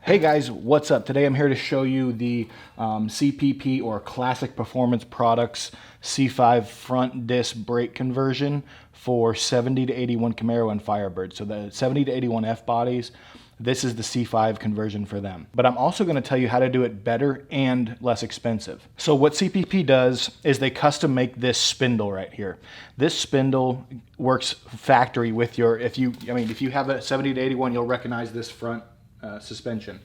Hey guys, what's up? Today I'm here to show you the CPP or Classic Performance Products C5 front disc brake conversion for 70 to 81 Camaro and Firebird. So the 70 to 81 F bodies, this is the C5 conversion for them. But I'm also going to tell you how to do it better and less expensive. So what CPP does is they custom make this spindle right here. This spindle works factory with your, if you have a 70 to 81, you'll recognize this front suspension.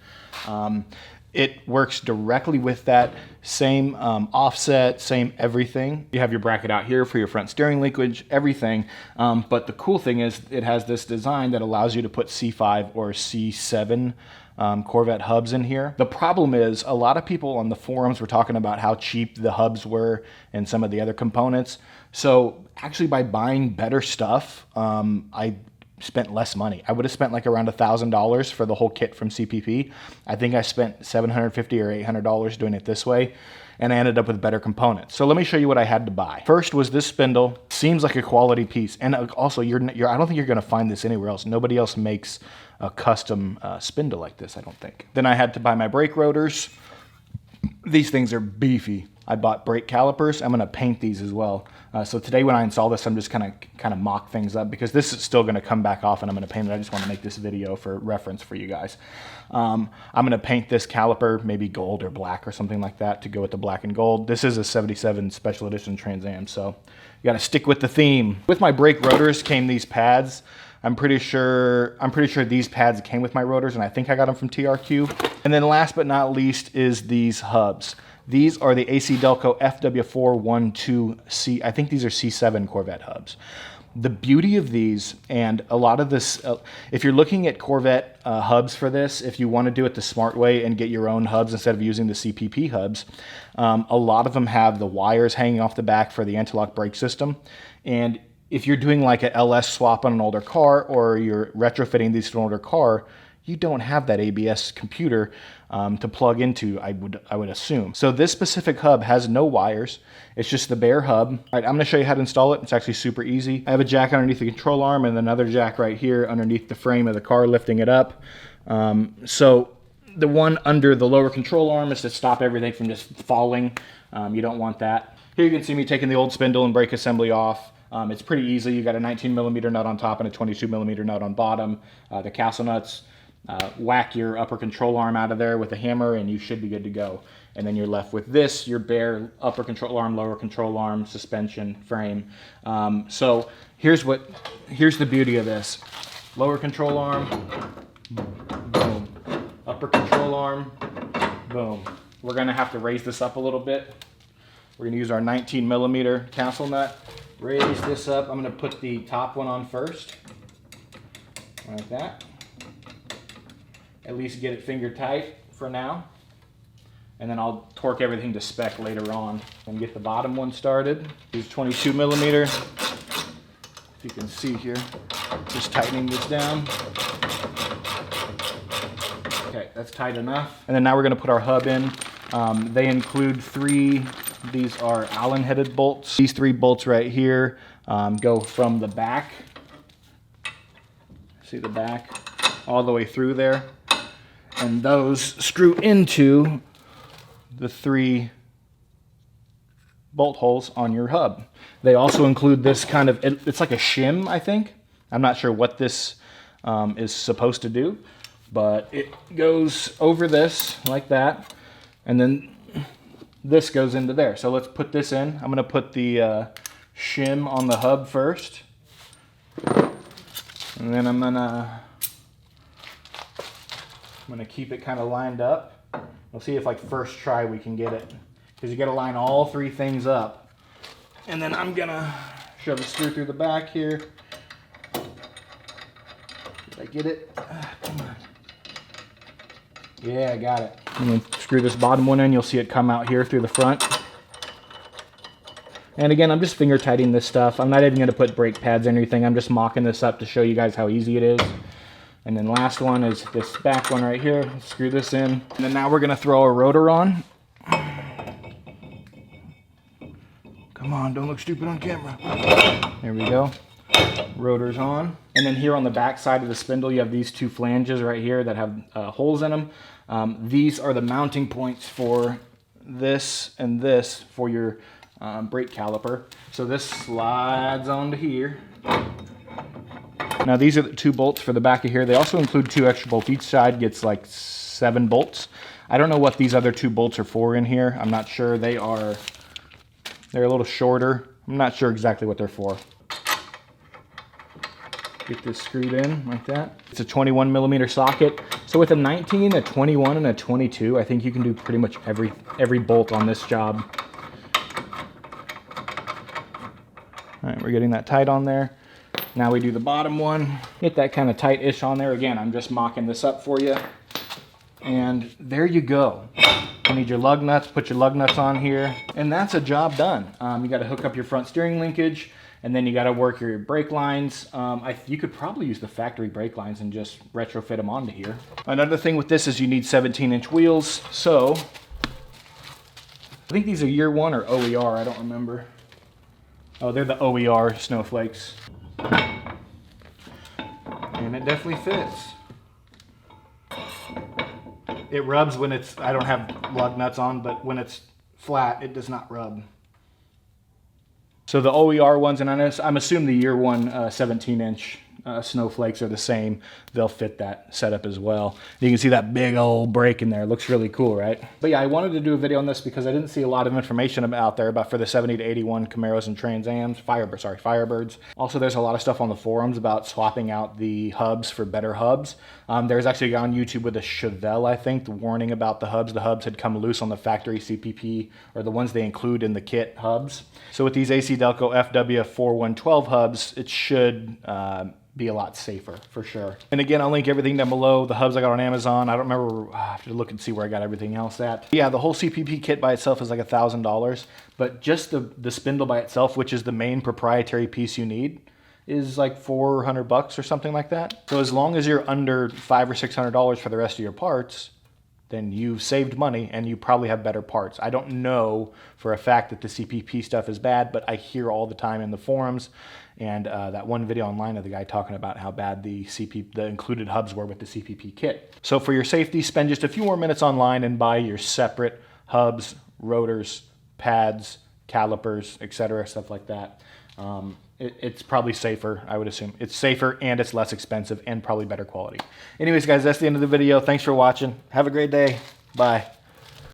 It works directly with that same offset, same everything. You have your bracket out here for your front steering linkage, everything. But the cool thing is it has this design that allows you to put C5 or C7 Corvette hubs in here. The problem is a lot of people on the forums were talking about how cheap the hubs were and some of the other components. So actually by buying better stuff, I spent less money. I would have spent like around $1,000 for the whole kit from CPP. I think I spent $750 or $800 doing it this way, and I ended up with better components. So let me show you what I had to buy. First was this spindle. Seems like a quality piece, and also I don't think you're going to find this anywhere else. Nobody else makes a custom spindle like this, I don't think. Then I had to buy my brake rotors. These things are beefy. I bought brake calipers. I'm going to paint these as well. So today when I install this, I'm just kind of mock things up because this is still going to come back off and I'm going to paint it. I just want to make this video for reference for you guys. I'm going to paint this caliper, maybe gold or black or something like that to go with the black and gold. This is a 77 Special Edition Trans Am, so you got to stick with the theme. With my brake rotors came these pads. I'm pretty sure these pads came with my rotors, and I think I got them from TRQ. And then last but not least is these hubs. These are the AC Delco FW412C. I think these are C7 Corvette hubs. The beauty of these, and a lot of this, if you're looking at Corvette hubs for this, if you want to do it the smart way and get your own hubs instead of using the CPP hubs, a lot of them have the wires hanging off the back for the anti-lock brake system. And if you're doing like an LS swap on an older car or you're retrofitting these to an older car, you don't have that ABS computer to plug into, I would assume. So this specific hub has no wires. It's just the bare hub. All right, I'm gonna show you how to install it. It's actually super easy. I have a jack underneath the control arm and another jack right here underneath the frame of the car lifting it up. So the one under the lower control arm is to stop everything from just falling. You don't want that. Here you can see me taking the old spindle and brake assembly off. It's pretty easy. You got a 19mm nut on top and a 22mm nut on bottom. The castle nuts. Whack your upper control arm out of there with a hammer and you should be good to go. And then you're left with this, your bare upper control arm, lower control arm, suspension, frame. So here's the beauty of this. Lower control arm, boom. Upper control arm, boom. We're gonna have to raise this up a little bit. We're gonna use our 19mm castle nut. Raise this up. I'm gonna put the top one on first, like that. At least get it finger tight for now. And then I'll torque everything to spec later on and get the bottom one started. Use 22mm. If you can see here, just tightening this down. Okay, that's tight enough. And then now we're gonna put our hub in. They include these are Allen headed bolts. These 3 bolts right here go from the back. See the back? All the way through there. And those screw into the 3 bolt holes on your hub. They also include this kind of, it's like a shim, I think. I'm not sure what this is supposed to do, but it goes over this like that. And then this goes into there. So let's put this in. I'm gonna put the shim on the hub first. And then I'm gonna keep it kind of lined up. We'll see if like first try we can get it. Because you gotta line all 3 things up. And then I'm gonna shove a screw through the back here. Did I get it? Come on. Yeah, I got it. I'm gonna screw this bottom one in. You'll see it come out here through the front. And again, I'm just finger tightening this stuff. I'm not even gonna put brake pads or anything. I'm just mocking this up to show you guys how easy it is. And then last one is this back one right here. Screw this in. And then now we're gonna throw a rotor on. Come on, don't look stupid on camera. There we go. Rotors on. And then here on the back side of the spindle, you have these two flanges right here that have holes in them. These are the mounting points for this and this for your brake caliper. So this slides onto here. Now these are the 2 bolts for the back of here. They also include 2 extra bolts. Each side gets like 7 bolts. I don't know what these other 2 bolts are for in here. I'm not sure. They're a little shorter. I'm not sure exactly what they're for. Get this screwed in like that. It's a 21mm socket. So with a 19, a 21, and a 22, I think you can do pretty much every bolt on this job. All right, we're getting that tight on there. Now we do the bottom one. Get that kind of tight-ish on there. Again, I'm just mocking this up for you. And there you go. You need your lug nuts, put your lug nuts on here, and that's a job done. You got to hook up your front steering linkage, and then you got to work your brake lines. You could probably use the factory brake lines and just retrofit them onto here. Another thing with this is you need 17-inch wheels. So I think these are year 1 or OER, I don't remember. Oh, they're the OER snowflakes. And it definitely fits. It rubs when it's, I don't have lug nuts on, but when it's flat, it does not rub. So the OER ones, and I'm assuming the year 1 17-inch snowflakes are the same. They'll fit that setup as well. You can see that big old brake in there. It looks really cool, right? But yeah, I wanted to do a video on this because I didn't see a lot of information out there for the 70 to 81 Camaros and Trans Ams, Firebirds. Also, there's a lot of stuff on the forums about swapping out the hubs for better hubs. There's actually a guy on YouTube with a Chevelle, I think, warning about the hubs. The hubs had come loose on the factory CPP, or the ones they include in the kit hubs. So with these AC Delco FW4112 hubs, it should be a lot safer for sure. And again, I'll link everything down below. The hubs I got on Amazon. I don't remember, I have to look and see where I got everything else at. Yeah, the whole CPP kit by itself is like $1,000, but just the spindle by itself, which is the main proprietary piece you need, is like $400 or something like that. So as long as you're under $500 or $600 for the rest of your parts, then you've saved money and you probably have better parts. I don't know for a fact that the CPP stuff is bad, but I hear all the time in the forums and that one video online of the guy talking about how bad the included hubs were with the CPP kit. So for your safety, spend just a few more minutes online and buy your separate hubs, rotors, pads, calipers, etc., stuff like that. It's probably safer, I would assume. It's safer and it's less expensive and probably better quality. Anyways, guys, that's the end of the video. Thanks for watching. Have a great day. Bye.